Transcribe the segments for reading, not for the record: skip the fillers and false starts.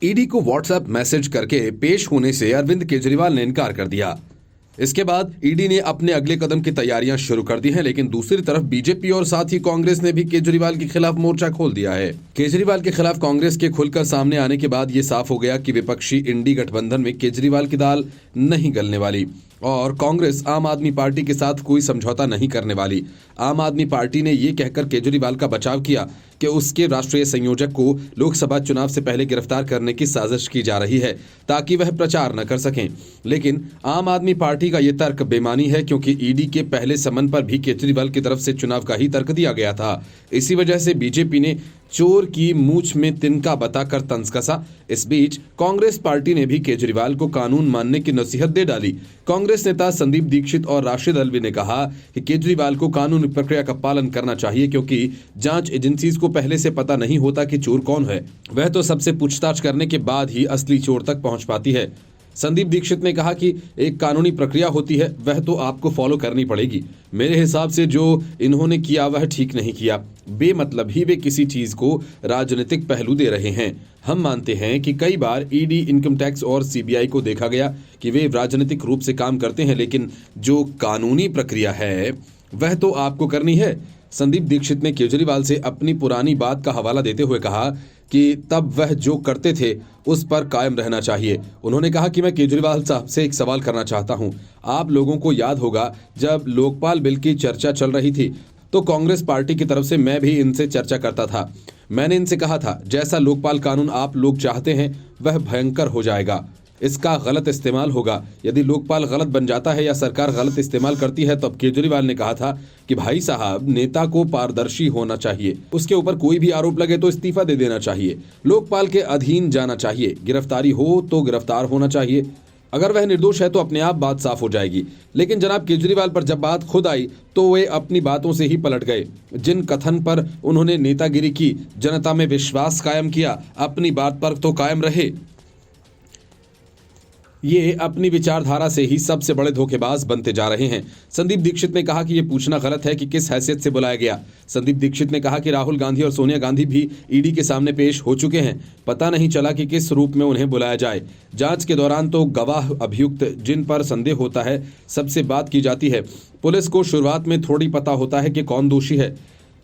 ED को WhatsApp message करके पेश होने से अरविंद केजरीवाल ने इनकार कर दिया। इसके बाद ईडी ने अपने अगले कदम की तैयारियां शुरू कर दी हैं, लेकिन दूसरी तरफ बीजेपी और साथ ही कांग्रेस ने भी केजरीवाल के खिलाफ मोर्चा खोल दिया है। केजरीवाल के खिलाफ कांग्रेस के खुलकर सामने आने के बाद ये साफ हो गया कि विपक्षी इंडी गठबंधन में केजरीवाल की दाल नहीं गलने वाली और कांग्रेस आम आदमी पार्टी के साथ कोई समझौता नहीं करने वाली। आम आदमी पार्टी ने ये कहकर केजरीवाल का बचाव किया कि उसके राष्ट्रीय संयोजक को लोकसभा चुनाव से पहले गिरफ्तार करने की साजिश की जा रही है ताकि वह प्रचार न कर सकें। लेकिन आम आदमी पार्टी का यह तर्क बेमानी है, क्योंकि ईडी के पहले समन पर भी केजरीवाल की तरफ से चुनाव का ही तर्क दिया गया था। इसी वजह से बीजेपी ने चोर की मूंछ में तिनका बताकर तंज कसा। इस बीच कांग्रेस पार्टी ने भी केजरीवाल को कानून मानने की नसीहत दे डाली। कांग्रेस नेता संदीप दीक्षित और राशिद अल्वी ने कहा कि केजरीवाल को कानूनी प्रक्रिया का पालन करना चाहिए, क्योंकि जांच एजेंसीज को पहले से पता नहीं होता कि चोर कौन है। वह तो सबसे पूछताछ करने के बाद ही असली चोर तक पहुंच पाती है। संदीप दीक्षित ने कहा कि एक कानूनी प्रक्रिया होती है, वह तो आपको फॉलो करनी पड़ेगी। मेरे हिसाब से जो इन्होंने किया वह ठीक नहीं किया। बेमतलब ही वे किसी चीज को राजनीतिक पहलू दे रहे हैं। हम मानते हैं कि कई बार ईडी, इनकम टैक्स और सीबीआई को देखा गया कि वे राजनीतिक रूप से काम करते हैं, लेकिन जो कानूनी प्रक्रिया है वह तो आपको करनी है। संदीप दीक्षित ने केजरीवाल से अपनी पुरानी बात का हवाला देते हुए कहा कि तब वह जो करते थे उस पर कायम रहना चाहिए। उन्होंने कहा कि मैं केजरीवाल साहब से एक सवाल करना चाहता हूं। आप लोगों को याद होगा जब लोकपाल बिल की चर्चा चल रही थी तो कांग्रेस पार्टी की तरफ से मैं भी इनसे चर्चा करता था। मैंने इनसे कहा था जैसा लोकपाल कानून आप लोग चाहते हैं वह भयंकर हो जाएगा, इसका गलत इस्तेमाल होगा। यदि लोकपाल गलत बन जाता है या सरकार गलत इस्तेमाल करती है, तब केजरीवाल ने कहा था कि भाई साहब, नेता को पारदर्शी होना चाहिए, उसके ऊपर कोई भी आरोप लगे तो इस्तीफा दे देना चाहिए, लोकपाल के अधीन जाना चाहिए, गिरफ्तारी हो तो गिरफ्तार होना चाहिए, अगर वह निर्दोष है तो अपने आप बात साफ हो जाएगी। लेकिन जनाब केजरीवाल पर जब बात खुद आई तो वे अपनी बातों से ही पलट गए। जिन कथन पर उन्होंने नेतागिरी की, जनता में विश्वास कायम किया, अपनी बात पर तो कायम रहे। ये अपनी विचारधारा से ही सबसे बड़े धोखेबाज बनते जा रहे हैं। संदीप दीक्षित ने कहा कि यह पूछना गलत है कि किस हैसियत से बुलाया गया। संदीप दीक्षित ने कहा कि राहुल गांधी और सोनिया गांधी भी ईडी के सामने पेश हो चुके हैं, पता नहीं चला कि किस रूप में उन्हें बुलाया जाए। जांच के दौरान तो गवाह, अभियुक्त जिन पर संदेह होता है सबसे बात की जाती है। पुलिस को शुरुआत में थोड़ी पता होता है कि कौन दोषी है।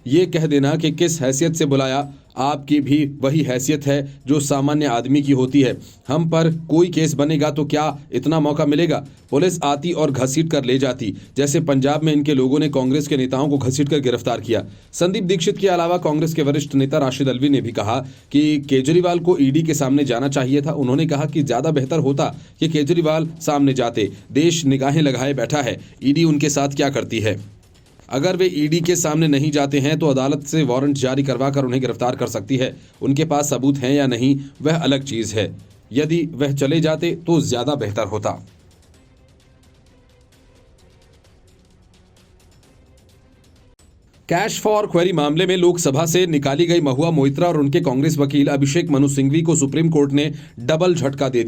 ये कह देना कि किस हैसियत से बुलाया, आपकी भी वही हैसियत है जो सामान्य आदमी की होती है। हम पर कोई केस बनेगा तो क्या इतना मौका मिलेगा? पुलिस आती और घसीट कर ले जाती, जैसे पंजाब में इनके लोगों ने कांग्रेस के नेताओं को घसीट कर गिरफ्तार किया। संदीप दीक्षित के अलावा कांग्रेस के वरिष्ठ नेता राशिद अल्वी ने भी कहा कि केजरीवाल को ईडी के सामने जाना चाहिए था। उन्होंने कहा कि ज्यादा बेहतर होता कि केजरीवाल सामने जाते। देश निगाहें लगाए बैठा है, ईडी उनके साथ क्या करती है। अगर वे ईडी के सामने नहीं जाते हैं तो अदालत से वारंट जारी करवाकर उन्हें गिरफ्तार कर सकती है। उनके पास सबूत हैं या नहीं वह अलग चीज है। यदि वह चले जाते तो ज्यादा बेहतर होता। कैश फॉर क्वेरी मामले में लोकसभा से निकाली गई महुआ मोइत्रा और उनके कांग्रेस वकील अभिषेक मनु सिंघवी को सुप्रीम कोर्ट ने डबल झटका दे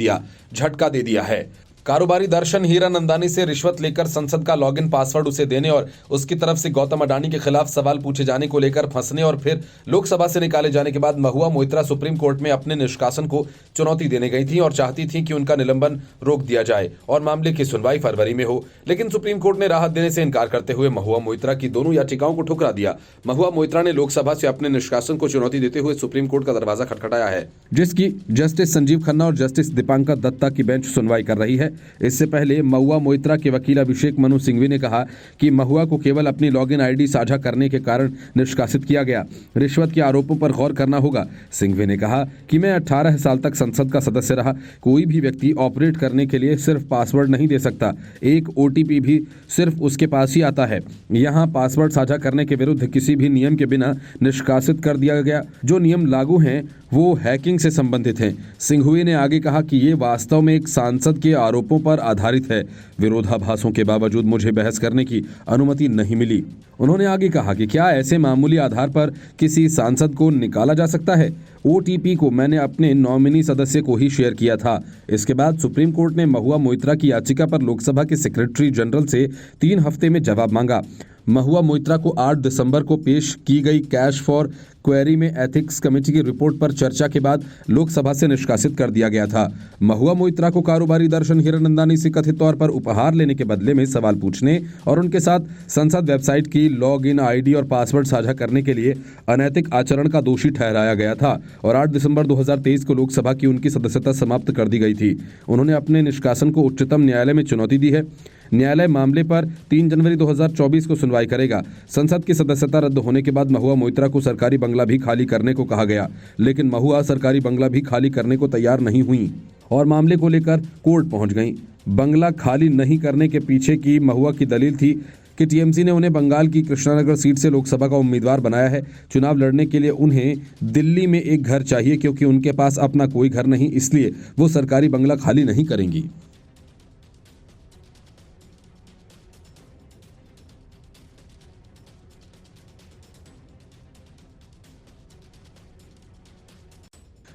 दिया है। कारोबारी दर्शन हीरानंदानी से रिश्वत लेकर संसद का लॉगिन पासवर्ड उसे देने और उसकी तरफ से गौतम अडानी के खिलाफ सवाल पूछे जाने को लेकर फंसने और फिर लोकसभा से निकाले जाने के बाद महुआ मोइत्रा सुप्रीम कोर्ट में अपने निष्कासन को चुनौती देने गई थी और चाहती थी कि उनका निलंबन रोक दिया जाए और मामले की सुनवाई फरवरी में हो। लेकिन सुप्रीम कोर्ट ने राहत देने से इनकार करते हुए महुआ मोइत्रा की दोनों याचिकाओं को ठुकरा दिया। महुआ मोइत्रा ने लोकसभा से अपने निष्कासन को चुनौती देते हुए सुप्रीम कोर्ट का दरवाजा खटखटाया है, जिसकी जस्टिस संजीव खन्ना और जस्टिस दीपांकर दत्ता की बेंच सुनवाई कर रही है। इससे पहले महुआ मोइत्रा के वकील अभिषेक मनु सिंघवी ने कहा कि महुआ को केवल अपनी लॉगिन आईडी साझा करने के कारण निष्कासित किया गया। रिश्वत के आरोपों पर गौर करना होगा। सिंघवी ने कहा कि मैं 18 साल तक संसद का सदस्य रहा। कोई भी व्यक्ति ऑपरेट करने के लिए सिर्फ पासवर्ड नहीं दे सकता, एक ओटीपी भी सिर्फ उसके पास ही आता है। यहाँ पासवर्ड साझा करने के विरुद्ध किसी भी नियम के बिना निष्कासित कर दिया गया। जो नियम लागू हैं वो हैकिंग से संबंधित हैं। सिंघवी ने आगे कहा कि ये वास्तव में एक सांसद के आरोपों पर आधारित है। विरोधाभासों के बावजूद मुझे बहस करने की अनुमति नहीं मिली। उन्होंने आगे कहा कि क्या ऐसे मामूली आधार पर किसी सांसद को निकाला जा सकता है? ओटीपी को मैंने अपने नॉमिनी सदस्य को ही शेयर किया था। इसके बाद सुप्रीम कोर्ट ने महुआ मोइत्रा की याचिका पर लोकसभा के सेक्रेटरी जनरल से 3 हफ्ते में जवाब मांगा। महुआ मोइत्रा को 8 दिसंबर को पेश की गई कैश फॉर क्वेरी में एथिक्स कमेटी की रिपोर्ट पर चर्चा के बाद लोकसभा से निष्कासित कर दिया गया था। महुआ मोइत्रा को कारोबारी दर्शन हिरानंदानी से कथित तौर पर उपहार लेने के बदले में सवाल पूछने और उनके साथ संसद वेबसाइट की लॉग इन आईडी और पासवर्ड साझा करने के लिए अनैतिक आचरण का दोषी ठहराया गया था और 8 दिसंबर 2023 को लोकसभा की उनकी सदस्यता समाप्त कर दी गई थी। उन्होंने अपने निष्कासन को उच्चतम न्यायालय में चुनौती दी है। न्यायालय मामले पर 3 जनवरी 2024 को सुनवाई करेगा। संसद की सदस्यता रद्द होने के बाद महुआ मोइत्रा को सरकारी बंगला भी खाली करने को कहा गया, लेकिन महुआ सरकारी बंगला भी खाली करने को तैयार नहीं हुई और मामले को लेकर कोर्ट पहुंच गई। बंगला खाली नहीं करने के पीछे की महुआ की दलील थी कि टीएमसी ने उन्हें बंगाल की कृष्णानगर सीट से लोकसभा का उम्मीदवार बनाया है। चुनाव लड़ने के लिए उन्हें दिल्ली में एक घर चाहिए क्योंकि उनके पास अपना कोई घर नहीं, इसलिए वो सरकारी बंगला खाली नहीं करेंगी।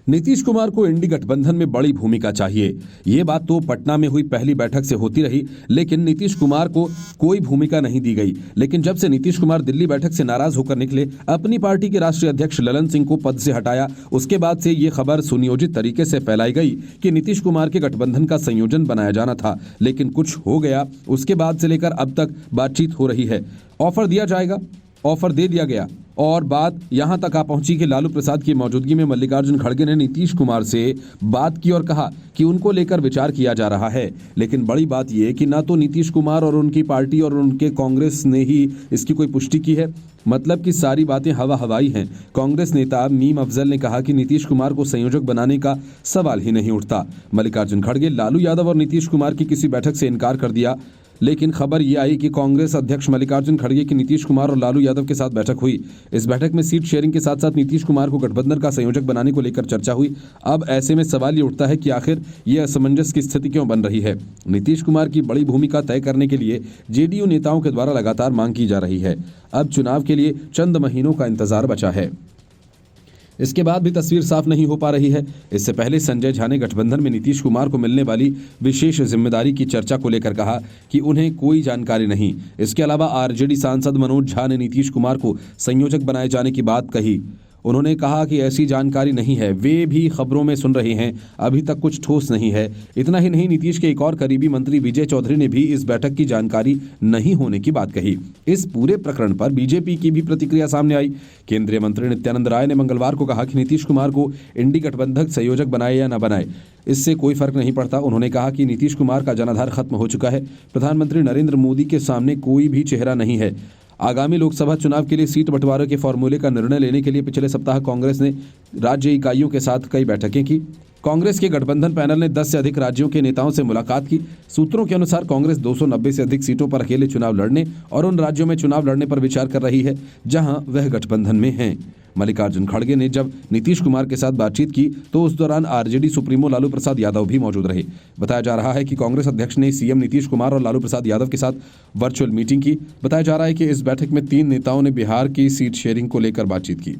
नीतीश कुमार को इंडी गठबंधन में बड़ी भूमिका चाहिए। ये बात तो पटना में हुई पहली बैठक से होती रही, लेकिन नीतीश कुमार को कोई भूमिका नहीं दी गई। लेकिन जब से नीतीश कुमार दिल्ली बैठक से नाराज होकर निकले, अपनी पार्टी के राष्ट्रीय अध्यक्ष ललन सिंह को पद से हटाया, उसके बाद से ये खबर सुनियोजित तरीके से फैलाई गई कि नीतीश कुमार के गठबंधन का संयोजन बनाया जाना था, लेकिन कुछ हो गया। उसके बाद से लेकर अब तक बातचीत हो रही है। ऑफर दिया जाएगा, ऑफर दे दिया गया और बात यहां तक आ पहुंची कि लालू प्रसाद की मौजूदगी में मल्लिकार्जुन खड़गे ने नीतीश कुमार से बात की और कहा कि उनको लेकर विचार किया जा रहा है। लेकिन बड़ी बात यह कि ना तो नीतीश कुमार और उनकी पार्टी और उनके कांग्रेस ने ही इसकी कोई पुष्टि की है, मतलब कि सारी बातें हवा हवाई हैं। कांग्रेस नेता मीम अफजल ने कहा कि नीतीश कुमार को संयोजक बनाने का सवाल ही नहीं उठता। मल्लिकार्जुन खड़गे, लालू यादव और नीतीश कुमार की किसी बैठक से इनकार कर दिया, लेकिन खबर यह आई कि कांग्रेस अध्यक्ष मल्लिकार्जुन खड़गे की नीतीश कुमार और लालू यादव के साथ बैठक हुई। इस बैठक में सीट शेयरिंग के साथ साथ नीतीश कुमार को गठबंधन का संयोजक बनाने को लेकर चर्चा हुई। अब ऐसे में सवाल ये उठता है कि आखिर ये असमंजस की स्थिति क्यों बन रही है। नीतीश कुमार की बड़ी भूमिका तय करने के लिए जेडीयू नेताओं के द्वारा लगातार मांग की जा रही है। अब चुनाव के लिए चंद महीनों का इंतजार बचा है। इसके बाद भी तस्वीर साफ नहीं हो पा रही है। इससे पहले संजय झा ने गठबंधन में नीतीश कुमार को मिलने वाली विशेष जिम्मेदारी की चर्चा को लेकर कहा कि उन्हें कोई जानकारी नहीं। इसके अलावा आरजेडी सांसद मनोज झा ने नीतीश कुमार को संयोजक बनाए जाने की बात कही। उन्होंने कहा कि ऐसी जानकारी नहीं है, वे भी खबरों में सुन रहे हैं, अभी तक कुछ ठोस नहीं है। इतना ही नहीं, नीतीश के एक और करीबी मंत्री विजय चौधरी ने भी इस बैठक की जानकारी नहीं होने की बात कही। इस पूरे प्रकरण पर बीजेपी की भी प्रतिक्रिया सामने आई। केंद्रीय मंत्री नित्यानंद राय ने मंगलवार को कहा कि नीतीश कुमार को इंडी गठबंधन संयोजक बनाए या न बनाए, इससे कोई फर्क नहीं पड़ता। उन्होंने कहा कि नीतीश कुमार का जनाधार खत्म हो चुका है। प्रधानमंत्री नरेंद्र मोदी के सामने कोई भी चेहरा नहीं है। आगामी लोकसभा चुनाव के लिए सीट बंटवारे के फॉर्मूले का निर्णय लेने के लिए पिछले सप्ताह कांग्रेस ने राज्य इकाइयों के साथ कई बैठकें की। कांग्रेस के गठबंधन पैनल ने 10 से अधिक राज्यों के नेताओं से मुलाकात की। सूत्रों के अनुसार कांग्रेस 290 से अधिक सीटों पर अकेले चुनाव लड़ने और उन राज्यों में चुनाव लड़ने पर विचार कर रही है जहां वह गठबंधन में हैं। मल्लिकार्जुन खड़गे ने जब नीतीश कुमार के साथ बातचीत की तो उस दौरान आरजेडी सुप्रीमो लालू प्रसाद यादव भी मौजूद रहे। बताया जा रहा है कि कांग्रेस अध्यक्ष ने सीएम नीतीश कुमार और लालू प्रसाद यादव के साथ वर्चुअल मीटिंग की। बताया जा रहा है कि इस बैठक में 3 नेताओं ने बिहार की सीट शेयरिंग को लेकर बातचीत की।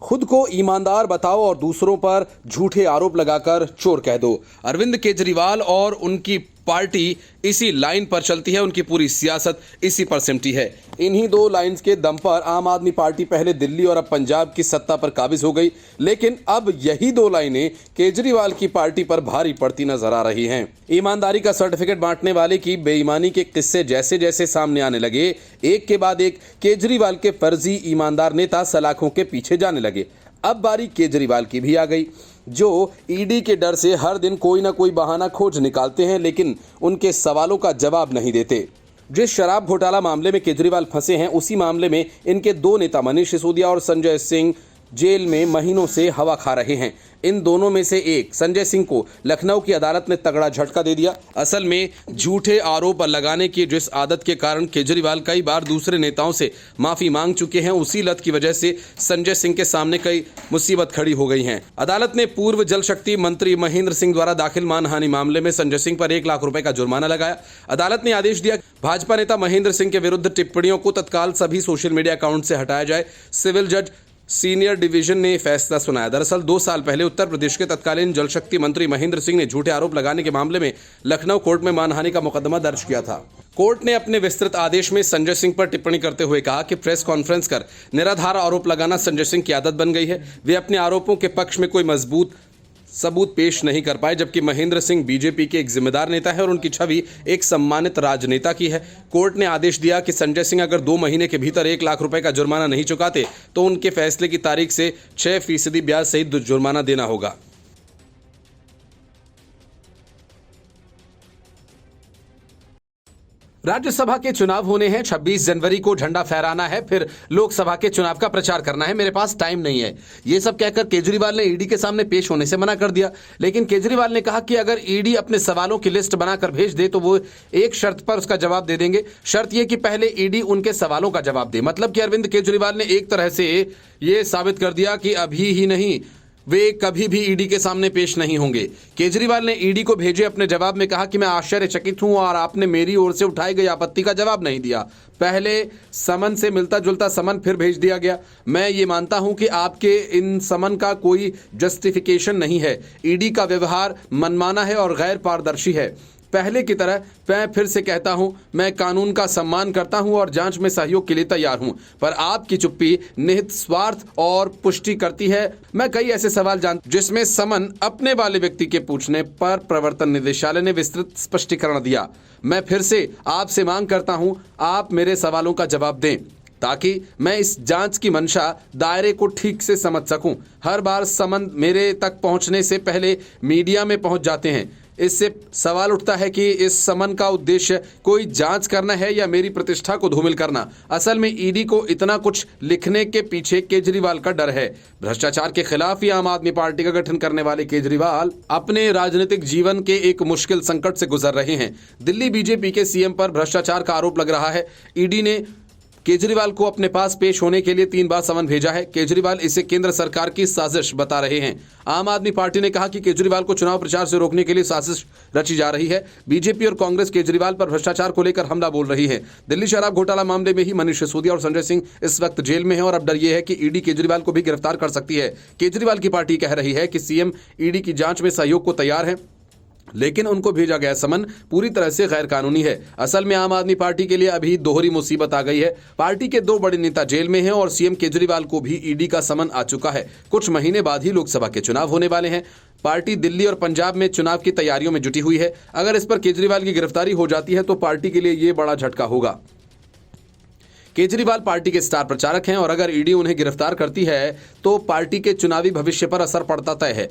खुद को ईमानदार बताओ और दूसरों पर झूठे आरोप लगाकर चोर कह दो। अरविंद केजरीवाल और उनकी पार्टी इसी लाइन पर चलती है, उनकी पूरी सियासत इसी पर सिमटी है। इन्हीं 2 लाइंस के दम पर आम आदमी पार्टी पहले दिल्ली और अब पंजाब की सत्ता पर काबिज हो गई, लेकिन अब यही 2 लाइनें केजरीवाल की पार्टी पर भारी पड़ती नजर आ रही हैं। ईमानदारी का सर्टिफिकेट बांटने वाले की बेईमानी के किस्से जैसे जैसे सामने आने लगे, एक के बाद एक केजरीवाल के फर्जी ईमानदार नेता सलाखों के पीछे जाने लगे। अब बारी केजरीवाल की भी आ गई, जो ईडी के डर से हर दिन कोई ना कोई बहाना खोज निकालते हैं, लेकिन उनके सवालों का जवाब नहीं देते। जिस शराब घोटाला मामले में केजरीवाल फंसे हैं, उसी मामले में इनके 2 नेता मनीष सिसोदिया और संजय सिंह जेल में महीनों से हवा खा रहे हैं। इन दोनों में से एक संजय सिंह को लखनऊ की अदालत ने तगड़ा झटका दे दिया। असल में झूठे आरोप लगाने की जिस आदत के कारण केजरीवाल कई बार दूसरे नेताओं से माफी मांग चुके हैं, उसी लत की वजह से संजय सिंह के सामने कई मुसीबत खड़ी हो गई हैं। अदालत ने पूर्व जल शक्ति मंत्री महेंद्र सिंह द्वारा दाखिल मानहानि मामले में संजय सिंह पर 1 लाख रुपए का जुर्माना लगाया। अदालत ने आदेश दिया भाजपा नेता महेंद्र सिंह के विरुद्ध टिप्पणियों को तत्काल सभी सोशल मीडिया अकाउंट से हटाया जाए। सिविल जज सीनियर डिवीजन ने फैसला सुनाया। दरअसल 2 साल पहले उत्तर प्रदेश के तत्कालीन जल शक्ति मंत्री महेंद्र सिंह ने झूठे आरोप लगाने के मामले में लखनऊ कोर्ट में मानहानि का मुकदमा दर्ज किया था। कोर्ट ने अपने विस्तृत आदेश में संजय सिंह पर टिप्पणी करते हुए कहा कि प्रेस कॉन्फ्रेंस कर निराधार आरोप लगाना संजय सिंह की आदत बन गई है। वे अपने आरोपों के पक्ष में कोई मजबूत सबूत पेश नहीं कर पाए, जबकि महेंद्र सिंह बीजेपी के एक जिम्मेदार नेता है और उनकी छवि एक सम्मानित राजनेता की है। कोर्ट ने आदेश दिया कि संजय सिंह अगर 2 महीने के भीतर 1 लाख रुपए का जुर्माना नहीं चुकाते तो उनके फैसले की तारीख से 6% ब्याज सहित जुर्माना देना होगा। राज्यसभा के चुनाव होने हैं, 26 जनवरी को झंडा फहराना है, फिर लोकसभा के चुनाव का प्रचार करना है, मेरे पास टाइम नहीं है। ये सब कहकर केजरीवाल ने ईडी के सामने पेश होने से मना कर दिया। लेकिन केजरीवाल ने कहा कि अगर ईडी अपने सवालों की लिस्ट बनाकर भेज दे तो वो एक शर्त पर उसका जवाब दे देंगे। शर्त यह कि पहले ईडी उनके सवालों का जवाब दे। मतलब कि अरविंद केजरीवाल ने एक तरह से यह साबित कर दिया कि अभी ही नहीं, वे कभी भी ईडी के सामने पेश नहीं होंगे। केजरीवाल ने ईडी को भेजे अपने जवाब में कहा कि मैं आश्चर्यचकित हूं और आपने मेरी ओर से उठाई गई आपत्ति का जवाब नहीं दिया। पहले समन से मिलता जुलता समन फिर भेज दिया गया। मैं ये मानता हूं कि आपके इन समन का कोई जस्टिफिकेशन नहीं है। ईडी का व्यवहार मनमाना है और गैर पारदर्शी है। पहले की तरह मैं फिर से कहता हूं, मैं कानून का सम्मान करता हूं और जांच में सहयोग के लिए तैयार हूं, पर आपकी चुप्पी निहित स्वार्थ और पुष्टि करती है। मैं कई ऐसे सवाल जानता जिसमें समन अपने वाले व्यक्ति के पूछने पर प्रवर्तन निदेशालय ने विस्तृत स्पष्टीकरण दिया। मैं फिर से आपसे मांग करता हूं, आप मेरे सवालों का जवाब दें ताकि मैं इस जांच की मंशा दायरे को ठीक से समझ सकूं। हर बार समन मेरे तक पहुंचने से पहले मीडिया में पहुंच जाते हैं। इससे सवाल उठता है कि इस समन का उद्देश्य कोई जांच करना है या मेरी प्रतिष्ठा को धूमिल करना। असल में ईडी को इतना कुछ लिखने के पीछे केजरीवाल का डर है। भ्रष्टाचार के खिलाफ ही आम आदमी पार्टी का गठन करने वाले केजरीवाल अपने राजनीतिक जीवन के एक मुश्किल संकट से गुजर रहे हैं। दिल्ली बीजेपी के सीएम पर भ्रष्टाचार का आरोप लग रहा है। ईडी ने केजरीवाल को अपने पास पेश होने के लिए 3 बार समन भेजा है। केजरीवाल इसे केंद्र सरकार की साजिश बता रहे हैं। आम आदमी पार्टी ने कहा कि केजरीवाल को चुनाव प्रचार से रोकने के लिए साजिश रची जा रही है। बीजेपी और कांग्रेस केजरीवाल पर भ्रष्टाचार को लेकर हमला बोल रही है। दिल्ली शराब घोटाला मामले में ही मनीष सिसोदिया और संजय सिंह इस वक्त जेल में हैं और अब डर यह है कि ईडी केजरीवाल को भी गिरफ्तार कर सकती है। केजरीवाल की पार्टी कह रही है कि सीएम ईडी की जांच में सहयोग को तैयार है, लेकिन उनको भेजा गया समन पूरी तरह से गैर कानूनी है। असल में आम आदमी पार्टी के लिए अभी दोहरी मुसीबत आ गई है। पार्टी के 2 बड़े नेता जेल में हैं और सीएम केजरीवाल को भी ईडी का समन आ चुका है। कुछ महीने बाद ही लोकसभा के चुनाव होने वाले हैं। पार्टी दिल्ली और पंजाब में चुनाव की तैयारियों में जुटी हुई है। अगर इस पर केजरीवाल की गिरफ्तारी हो जाती है तो पार्टी के लिए यह बड़ा झटका होगा। केजरीवाल पार्टी के स्टार प्रचारक हैं और अगर ईडी उन्हें गिरफ्तार करती है तो पार्टी के चुनावी भविष्य पर असर पड़ता तय है।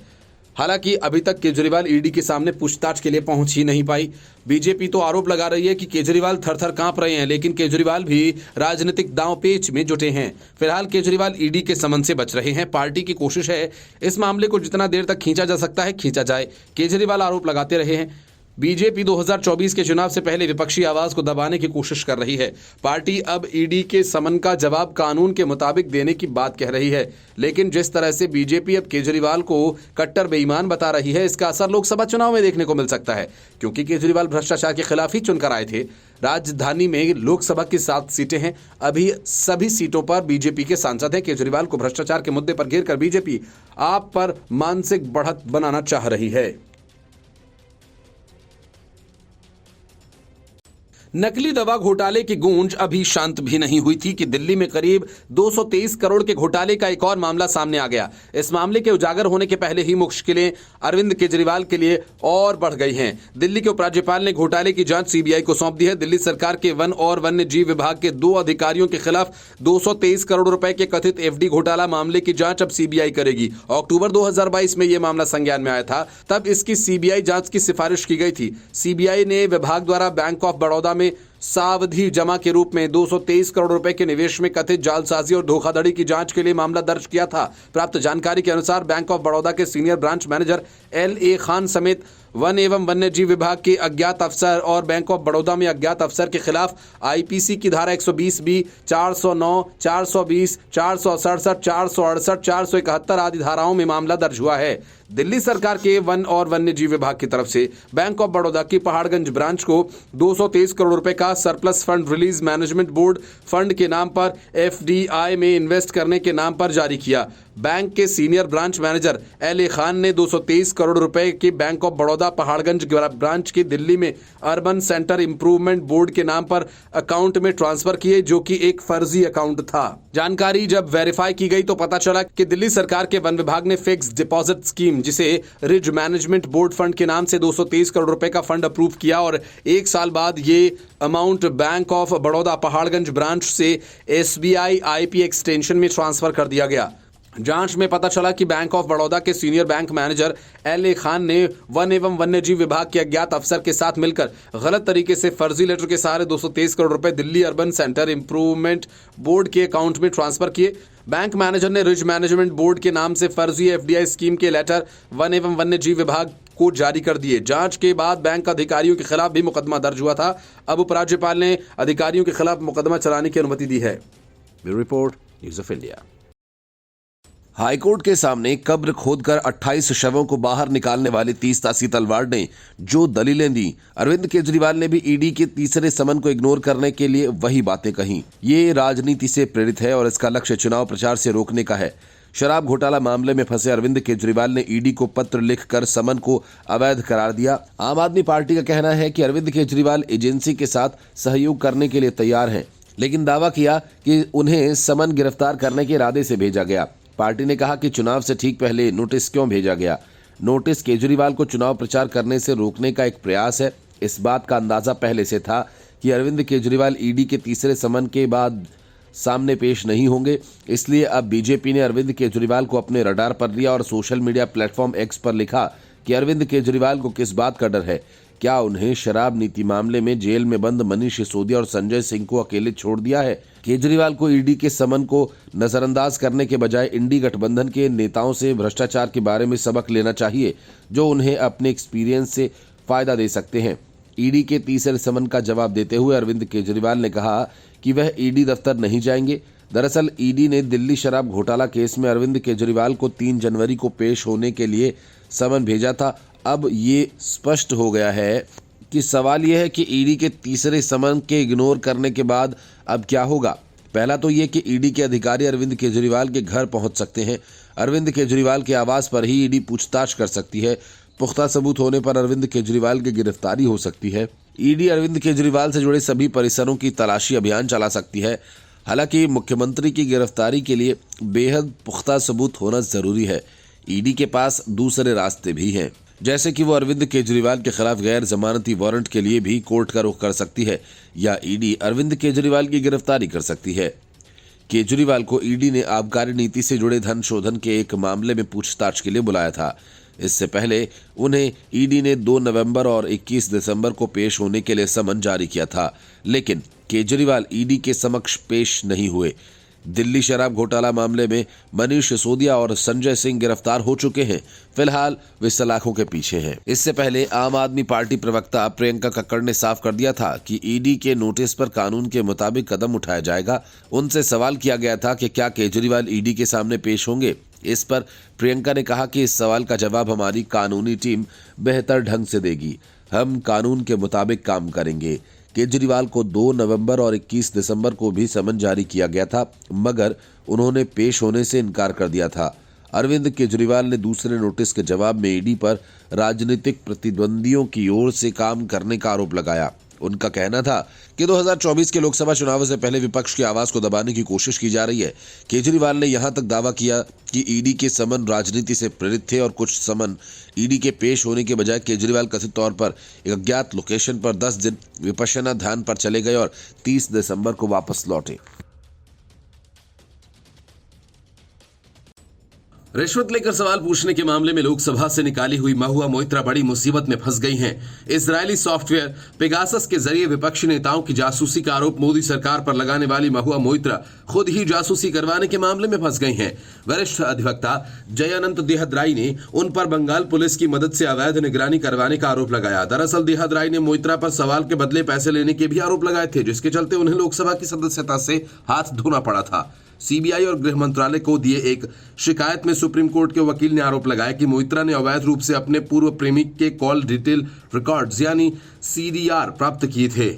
हालांकि अभी तक केजरीवाल ईडी के सामने पूछताछ के लिए पहुंच ही नहीं पाई। बीजेपी तो आरोप लगा रही है कि केजरीवाल थर-थर कांप रहे हैं, लेकिन केजरीवाल भी राजनीतिक दांवपेच में जुटे हैं। फिलहाल केजरीवाल ईडी के समन से बच रहे हैं। पार्टी की कोशिश है इस मामले को जितना देर तक खींचा जा सकता है खींचा जाए। केजरीवाल आरोप लगाते रहे हैं। बीजेपी 2024 के चुनाव से पहले विपक्षी आवाज को दबाने की कोशिश कर रही है। पार्टी अब ईडी के समन का जवाब कानून के मुताबिक देने की बात कह रही है, लेकिन जिस तरह से बीजेपी अब केजरीवाल को कट्टर बेईमान बता रही है, इसका असर लोकसभा चुनाव में देखने को मिल सकता है। क्योंकि केजरीवाल भ्रष्टाचार के खिलाफ ही चुनकर आए थे। राजधानी में लोकसभा की 7 सीटें हैं। अभी सभी सीटों पर बीजेपी के सांसद हैं। केजरीवाल को भ्रष्टाचार के मुद्दे पर घेरकर बीजेपी आप पर मानसिक बढ़त बनाना चाह रही है। नकली दवा घोटाले की गूंज अभी शांत भी नहीं हुई थी कि दिल्ली में करीब 223 करोड़ के घोटाले का एक और मामला सामने आ गया। इस मामले के उजागर होने के पहले ही मुश्किलें अरविंद केजरीवाल के लिए और बढ़ गई हैं। दिल्ली के उपराज्यपाल ने घोटाले की जांच सीबीआई को सौंप दी है। दिल्ली सरकार के वन और वन्य जीव विभाग के 2 अधिकारियों के खिलाफ 223 करोड़ रुपए के कथित एफडी घोटाला मामले की जांच अब सीबीआई करेगी। अक्टूबर 2022 में यह मामला संज्ञान में आया था, तब इसकी सीबीआई जांच की सिफारिश की गई थी। सीबीआई ने विभाग द्वारा बैंक ऑफ बड़ौदा में सावधि जमा के रूप में 223 करोड़ रुपए के निवेश में कथित जालसाजी और धोखाधड़ी की जांच के लिए मामला दर्ज किया था। प्राप्त जानकारी के अनुसार बैंक ऑफ बड़ौदा के senior branch manager LA Khan समेत वन एवं वन्य जीव विभाग के अज्ञात अफसर और बैंक ऑफ बड़ौदा में अज्ञात अफसर के खिलाफ IPC की धारा 120B, 409, 420, 467, 468, 471 आदि धाराओं में मामला दर्ज हुआ है। दिल्ली सरकार के वन और वन्य जीव विभाग की तरफ से बैंक ऑफ बड़ौदा की पहाड़गंज ब्रांच को 223 करोड़ रुपए का surplus fund release management board fund के नाम पर FDI में इन्वेस्ट करने के नाम पर जारी किया। बैंक के senior branch manager LA Khan ने 223 करोड़ रुपए की bank of Baroda Paharganj branch की दिल्ली में अर्बन सेंटर इंप्रूवमेंट बोर्ड के नाम पर अकाउंट में ट्रांसफर किए, जो कि एक फर्जी अकाउंट था। जानकारी जब वेरीफाई की गई तो पता चला कि दिल्ली सरकार के वन विभाग ने फिक्स्ड डिपॉजिट स्कीम, जिसे रिज मैनेजमेंट बोर्ड फंड के नाम से 223 करोड़ रुपए का फंड अप्रूव किया और एक साल बाद ये amount bank of Baroda Paharganj branch से SBI IP एक्सटेंशन में ट्रांसफर कर दिया गया। जांच में पता चला कि बैंक ऑफ बड़ौदा के senior bank manager LA Khan ने वन एवं वन्य जीव विभाग के अज्ञात अफसर के साथ मिलकर गलत तरीके से फर्जी लेटर के सहारे 223 करोड़ रुपए Delhi urban centre improvement board के अकाउंट में ट्रांसफर किए। बैंक मैनेजर ने रिज मैनेजमेंट बोर्ड के नाम से फर्जी FDI स्कीम के लेटर वन एवं वन्य जीव विभाग को जारी कर दिए। जांच के बाद बैंक अधिकारियों के खिलाफ भी मुकदमा दर्ज हुआ था। अब उपराज्यपाल ने अधिकारियों के खिलाफ मुकदमा चलाने की अनुमति दी है। Bureau report, news of India. High court के सामने कब्र खोदकर 28 शवों को बाहर निकालने वाली 30 तासी तलवार ने जो दलीलें दी, अरविंद केजरीवाल ने भी ईडी के तीसरे समन को इग्नोर करने के लिए वही बातें कही। ये राजनीति से प्रेरित है और इसका लक्ष्य चुनाव प्रचार से रोकने का है। शराब घोटाला मामले में फंसे अरविंद केजरीवाल ने ईडी को पत्र लिखकर समन को अवैध करार दिया। आम आदमी पार्टी का कहना है कि अरविंद केजरीवाल एजेंसी के साथ सहयोग करने के लिए तैयार हैं, लेकिन दावा किया कि उन्हें समन गिरफ्तार करने के इरादे से भेजा गया। पार्टी ने कहा कि चुनाव से ठीक पहले नोटिस क्यों भेजा गया। नोटिस केजरीवाल को चुनाव प्रचार करने से रोकने का एक प्रयास है। इस बात का अंदाजा पहले से था कि अरविंद केजरीवाल ईडी के तीसरे समन के बाद सामने पेश नहीं होंगे, इसलिए अब बीजेपी ने अरविंद केजरीवाल को अपने रडार पर लिया और सोशल मीडिया प्लेटफॉर्म X पर लिखा कि अरविंद केजरीवाल को किस बात का डर है। क्या उन्हें शराब नीति मामले में जेल में बंद मनीष सिसोदिया और संजय सिंह को अकेले छोड़ दिया है? केजरीवाल को ईडी के समन को नजरअंदाज करने के बजाय इंडी गठबंधन के नेताओं से भ्रष्टाचार के बारे में सबक लेना चाहिए, जो उन्हें अपने एक्सपीरियंस से फायदा दे सकते हैं। ईडी के तीसरे समन का जवाब देते हुए अरविंद केजरीवाल ने कहा कि वह ईडी दफ्तर नहीं जाएंगे। दरअसल ईडी ने दिल्ली शराब घोटाला केस में अरविंद केजरीवाल को 3 जनवरी को पेश होने के लिए समन भेजा था। अब ये स्पष्ट हो गया है कि सवाल यह है कि ईडी के तीसरे समन के इग्नोर करने के बाद अब क्या होगा। पहला तो ये कि ईडी के अधिकारी अरविंद केजरीवाल के घर पहुंच सकते हैं। अरविंद केजरीवाल के आवास पर ही ईडी पूछताछ कर सकती है। पुख्ता सबूत होने पर अरविंद केजरीवाल की गिरफ्तारी हो सकती है। ईडी अरविंद केजरीवाल से जुड़े सभी परिसरों की तलाशी अभियान चला सकती है। हालांकि मुख्यमंत्री की गिरफ्तारी के लिए बेहद पुख्ता सबूत होना जरूरी है। ईडी के पास दूसरे रास्ते भी हैं, जैसे कि वो अरविंद केजरीवाल के खिलाफ गैर जमानती वारंट के लिए भी कोर्ट का रुख कर सकती है या ईडी अरविंद केजरीवाल की गिरफ्तारी कर सकती है। केजरीवाल को ईडी ने आबकारी नीति से जुड़े धन शोधन के एक मामले में पूछताछ के लिए बुलाया था। इससे पहले उन्हें ईडी ने 2 नवंबर और 21 दिसंबर को पेश होने के लिए समन जारी किया था, लेकिन केजरीवाल ईडी के समक्ष पेश नहीं हुए। दिल्ली शराब घोटाला मामले में मनीष सिसोदिया और संजय सिंह गिरफ्तार हो चुके हैं। फिलहाल वे सलाखों के पीछे हैं। इससे पहले आम आदमी पार्टी प्रवक्ता प्रियंका कक्कड़ ने साफ कर दिया था कि ईडी के नोटिस पर कानून के मुताबिक कदम उठाया जाएगा। उनसे सवाल किया गया था कि क्या केजरीवाल ईडी के सामने पेश होंगे। इस पर प्रियंका ने कहा कि इस सवाल का जवाब हमारी कानूनी टीम बेहतर ढंग से देगी। हम कानून के मुताबिक काम करेंगे। केजरीवाल को 2 नवंबर और 21 दिसंबर को भी समन जारी किया गया था, मगर उन्होंने पेश होने से इनकार कर दिया था। अरविंद केजरीवाल ने दूसरे नोटिस के जवाब में ईडी पर राजनीतिक प्रतिद्वंदियों की ओर से काम करने का आरोप लगाया। उनका कहना था कि 2024 के लोकसभा चुनावों से पहले विपक्ष की आवाज को दबाने की कोशिश की जा रही है। केजरीवाल ने यहां तक दावा किया कि ईडी के समन राजनीति से प्रेरित थे और कुछ समन ईडी के पेश होने के बजाय केजरीवाल कथित तौर पर एक अज्ञात लोकेशन पर 10 दिन विपश्यना ध्यान पर चले गए और 30 दिसंबर को वापस लौटे। रिश्वत लेकर सवाल पूछने के मामले में लोकसभा से निकाली हुई महुआ मोइत्रा बड़ी मुसीबत में फंस गई हैं। इजरायली सॉफ्टवेयर पेगासस के जरिए विपक्षी नेताओं की जासूसी का आरोप मोदी सरकार पर लगाने वाली महुआ मोइत्रा खुद ही जासूसी करवाने के मामले में फंस गई हैं। वरिष्ठ अधिवक्ता जयानंत देहदराई ने उन पर बंगाल पुलिस की मदद से अवैध निगरानी करवाने का आरोप लगाया। दरअसल देहदराई ने मोइत्रा पर सवाल के बदले पैसे लेने के भी आरोप लगाए थे, जिसके चलते उन्हें लोकसभा की सदस्यता से हाथ धोना पड़ा था। सीबीआई और गृह मंत्रालय को दिए एक शिकायत में सुप्रीम कोर्ट के वकील ने आरोप लगाया कि मोइत्रा ने अवैध रूप से अपने पूर्व प्रेमी के कॉल डिटेल रिकॉर्ड्स यानी सीडीआर प्राप्त किए थे,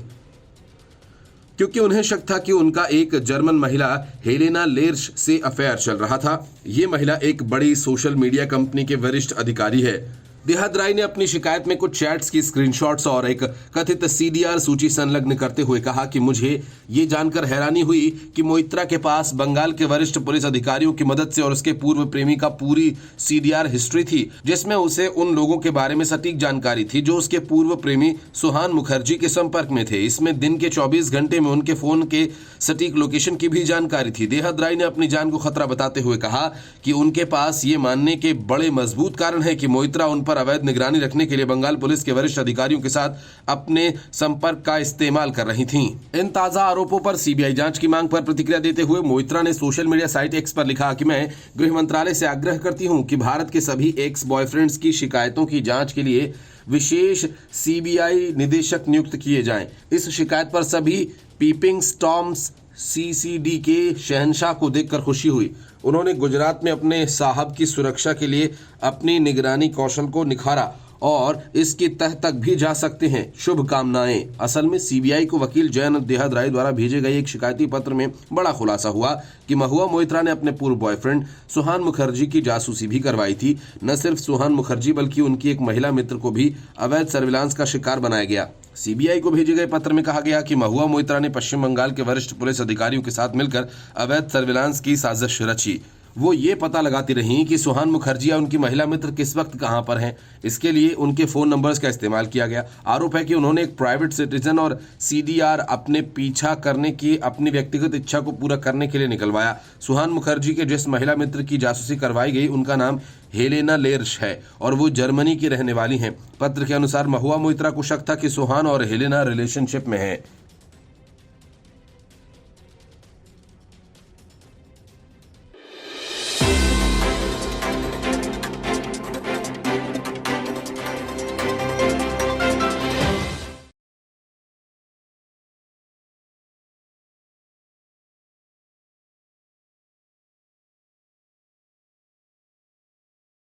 क्योंकि उन्हें शक था कि उनका एक जर्मन महिला हेलेना लेर्श से अफेयर चल रहा था। ये महिला एक बड़ी सोशल मीडिया कंपनी के वरिष्ठ अधिकारी है। देहदराई ने अपनी शिकायत में कुछ चैट्स की स्क्रीनशॉट्स और एक कथित सीडीआर सूची संलग्न करते हुए कहा कि मुझे ये जानकर हैरानी हुई कि मोइत्रा के पास बंगाल के वरिष्ठ पुलिस अधिकारियों की मदद से और उसके पूर्व प्रेमी का पूरी सीडीआर हिस्ट्री थी, जिसमें उसे उन लोगों के बारे में सटीक जानकारी थी जो उसके पूर्व प्रेमी सुहान मुखर्जी के संपर्क में थे। इसमें दिन के 24 घंटे में उनके फोन के सटीक लोकेशन की भी जानकारी थी। देहदराई ने अपनी जान को खतरा बताते हुए कहा कि उनके पास ये मानने के बड़े मजबूत कारण है कि मोइत्रा उन पर अवैध निगरानी रखने के लिए बंगाल पुलिस के वरिष्ठ अधिकारियों के साथ अपने संपर्क का इस्तेमाल कर रही थीं। इन ताजा आरोपों पर सीबीआई जांच की मांग पर प्रतिक्रिया देते हुए मोइत्रा ने सोशल मीडिया साइट एक्स पर लिखा कि मैं गृह मंत्रालय से आग्रह करती हूं कि भारत के सभी एक्स बॉयफ्रेंड्स की शिकायतों की जांच के लिए विशेष सीबीआई निदेशक नियुक्त किए जाएं। इस शिकायत पर सभी पीपिंग टॉम्स सीसीडी के शहंशाह को देखकर खुशी हुई। उन्होंने गुजरात में अपने साहब की सुरक्षा के लिए अपनी निगरानी कौशल को निखारा और इसकी तह तक भी जा सकते हैं। शुभकामनाएं। असल में सीबीआई को वकील जयानंत देहदराई द्वारा भेजे गए एक शिकायती पत्र में बड़ा खुलासा हुआ कि महुआ मोइत्रा ने अपने पूर्व बॉयफ्रेंड सुहान मुखर्जी की जासूसी भी करवाई थी। न सिर्फ सुहान मुखर्जी बल्कि उनकी एक महिला मित्र को भी अवैध सर्विलांस का शिकार बनाया गया। सीबीआई को भेजे गए पत्र में कहा गया कि महुआ मोइत्रा ने पश्चिम बंगाल के वरिष्ठ पुलिस अधिकारियों के साथ मिलकर अवैध सर्विलांस की साजिश रची। वो ये पता लगाती रहीं कि सुहान मुखर्जी या उनकी महिला मित्र किस वक्त कहां पर हैं। इसके लिए उनके फोन नंबर्स का इस्तेमाल किया गया। आरोप है कि उन्होंने एक प्राइवेट सिटीजन और सीडीआर अपने पीछा करने की अपनी व्यक्तिगत इच्छा को पूरा करने के लिए निकलवाया। सुहान मुखर्जी के जिस महिला मित्र की जासूसी करवाई गई उनका नाम हेलेना लेर्श है और वो जर्मनी की रहने वाली हैं। पत्र के अनुसार महुआ मोइत्रा को शक था कि सुहान और हेलेना रिलेशनशिप में है।